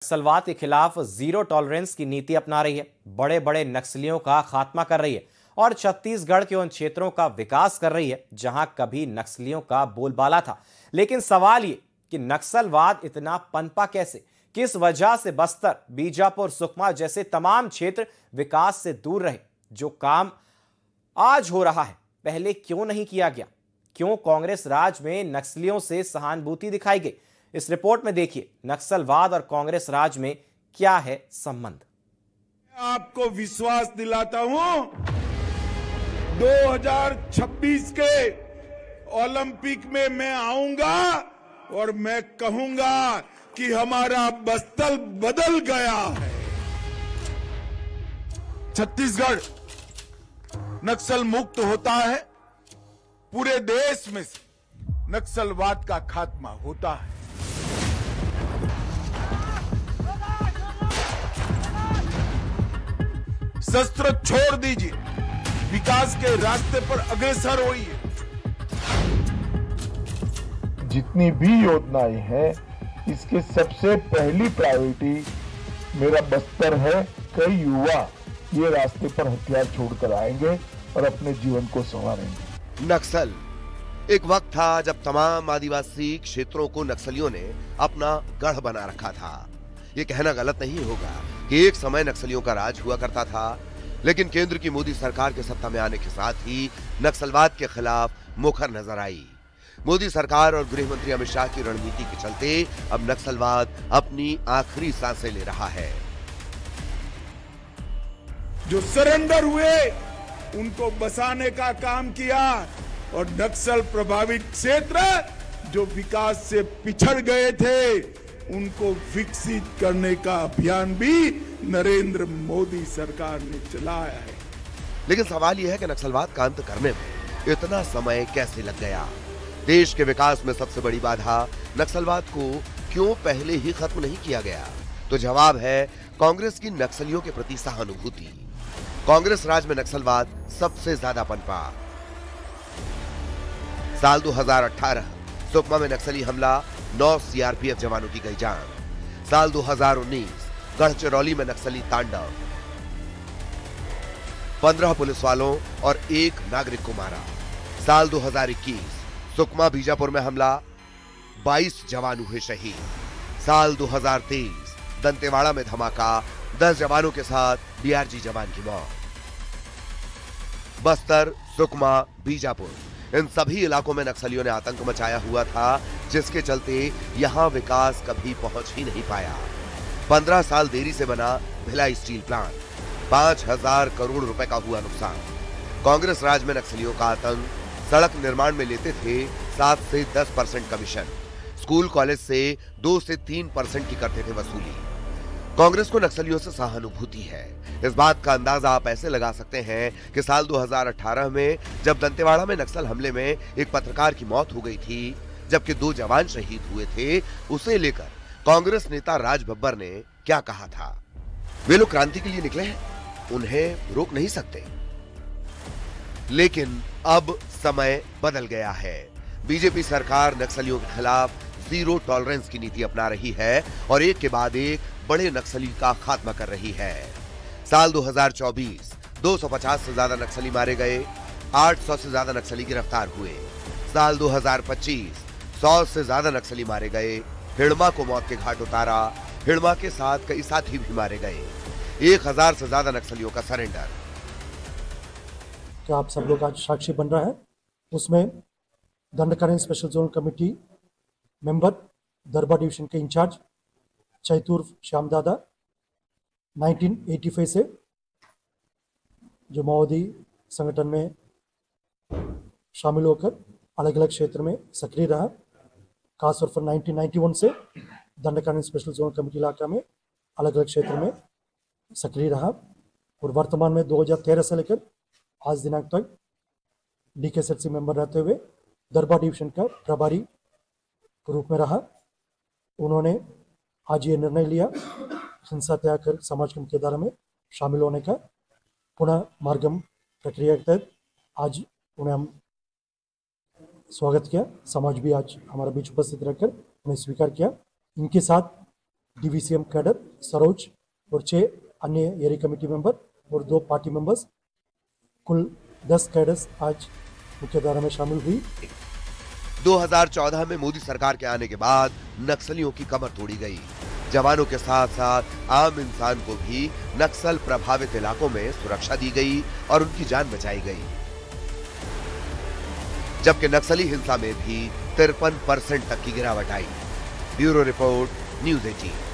नक्सलवाद के खिलाफ जीरो टॉलरेंस की नीति अपना रही है, बड़े बड़े नक्सलियों का खात्मा कर रही है और छत्तीसगढ़ के उन क्षेत्रों का विकास कर रही है जहां कभी नक्सलियों का बोलबाला था। लेकिन सवाल ये कि नक्सलवाद इतना पनपा कैसे, किस वजह से बस्तर, बीजापुर, सुकमा जैसे तमाम क्षेत्र विकास से दूर रहे। जो काम आज हो रहा है पहले क्यों नहीं किया गया? क्यों कांग्रेस राज में नक्सलियों से सहानुभूति दिखाई गई? इस रिपोर्ट में देखिए नक्सलवाद और कांग्रेस राज में क्या है संबंध। आपको विश्वास दिलाता हूं, 2026 के ओलंपिक में मैं आऊंगा और मैं कहूंगा कि हमारा बस्तर बदल गया है। छत्तीसगढ़ नक्सल मुक्त होता है, पूरे देश में से नक्सलवाद का खात्मा होता है। शस्त्र छोड़ दीजिए, विकास के रास्ते पर अग्रसर होइए। जितनी भी योजनाएं हैं, इसके सबसे पहली प्रायोरिटी मेरा बस्तर है। कई युवा ये रास्ते पर हथियार छोड़कर आएंगे और अपने जीवन को संवारेंगे। नक्सल एक वक्त था जब तमाम आदिवासी क्षेत्रों को नक्सलियों ने अपना गढ़ बना रखा था। ये कहना गलत नहीं होगा कि एक समय नक्सलियों का राज हुआ करता था, लेकिन केंद्र की मोदी सरकार के सत्ता में आने के साथ ही नक्सलवाद के खिलाफ मुखर नजर आई। मोदी सरकार और गृह मंत्री अमित शाह की रणनीति के चलते अब नक्सलवाद अपनी आखिरी सांसें ले रहा है। जो सरेंडर हुए उनको बसाने का काम किया और नक्सल प्रभावित क्षेत्र जो विकास से पिछड़ गए थे उनको विकसित करने का अभियान भी नरेंद्र मोदी सरकार ने चलाया है। लेकिन सवाल यह है कि नक्सलवाद का अंत करने में इतना समय कैसे लग गया? देश के विकास में सबसे बड़ी बाधा नक्सलवाद को क्यों पहले ही खत्म नहीं किया गया? तो जवाब है कांग्रेस की नक्सलियों के प्रति सहानुभूति। कांग्रेस राज में नक्सलवाद सबसे ज्यादा पनपा। साल 2018 सुकमा में नक्सली हमला, 9 सीआरपीएफ जवानों की गई जान। साल 2019 गढ़चिरौली में नक्सली तांडव, 15 पुलिस वालों और 1 नागरिक को मारा। साल 2021 सुकमा बीजापुर में हमला, 22 जवान हुए शहीद। साल 2023 दंतेवाड़ा में धमाका, 10 जवानों के साथ डीआरजी जवान की मौत। बस्तर, सुकमा, बीजापुर इन सभी इलाकों में नक्सलियों ने आतंक मचाया हुआ था, जिसके चलते यहां विकास कभी पहुंच ही नहीं पाया। 15 साल देरी से बना भिलाई स्टील प्लांट, 5000 करोड़ रुपए का हुआ नुकसान। कांग्रेस राज में नक्सलियों का आतंक, सड़क निर्माण में लेते थे 7 से 10% कमीशन, स्कूल कॉलेज से 2 से 3% की करते थे वसूली। कांग्रेस को नक्सलियों से सहानुभूति है। इस बात का अंदाजा आप ऐसे लगा सकते हैं कि साल 2018 में जब दंतेवाड़ा में नक्सल हमले में एक पत्रकार की मौत हो गई थी, जबकि 2 जवान शहीद हुए थे, उसे लेकर कांग्रेस नेता राज बब्बर ने क्या कहा था? वे लोग क्रांति के लिए निकले हैं, उन्हें रोक नहीं सकते। लेकिन अब समय बदल गया है। बीजेपी सरकार नक्सलियों के खिलाफ जीरो टॉलरेंस की नीति अपना रही है और एक के बाद एक बड़े नक्सली का खात्मा कर रही है। साल 2024 250 से ज्यादा नक्सली मारे गए, 800 से ज्यादा नक्सली गिरफ्तार हुए। साल 2025 100 से ज्यादा नक्सली मारे गए, हिड़मा को मौत के घाट उतारा, हिड़मा के साथ कई साथी भी मारे गए। 1000 से ज्यादा नक्सलियों का सरेंडर। क्या आप सब लोग आज साक्षी बन रहा है? उसमें Dandakaranya special zone committee member, दरबा डिवीजन के इंचार्ज चैतूर श्याम दादा 1985 से जो माओवादी संगठन में शामिल होकर अलग अलग क्षेत्र में सक्रिय रहा। खासतौर पर 1991 से दंडकारण्य स्पेशल जोन कमेटी इलाका में अलग अलग क्षेत्र में सक्रिय रहा और वर्तमान में 2013 से लेकर आज दिनांक तक डीकेएसएलसी मेंबर रहते हुए दरबा डिवीजन का प्रभारी के रूप में रहा। उन्होंने आज ये निर्णय लिया हिंसा त्याग कर समाज की मुख्यधारा में शामिल होने का। पुनः मार्गम प्रक्रिया के तहत आज उन्हें हम स्वागत किया। समाज भी आज हमारे बीच उपस्थित रहकर उन्हें स्वीकार किया। इनके साथ DVCM कैडर सरोज और 6 अन्य एरिया कमेटी मेंबर और 2 पार्टी मेंबर्स, कुल 10 कैडर्स आज मुख्यधारा में शामिल हुई। 2014 में मोदी सरकार के आने के बाद नक्सलियों की कमर तोड़ी गई। जवानों के साथ साथ आम इंसान को भी नक्सल प्रभावित इलाकों में सुरक्षा दी गई और उनकी जान बचाई गई, जबकि नक्सली हिंसा में भी 53% तक की गिरावट आई। Bureau report, news 18।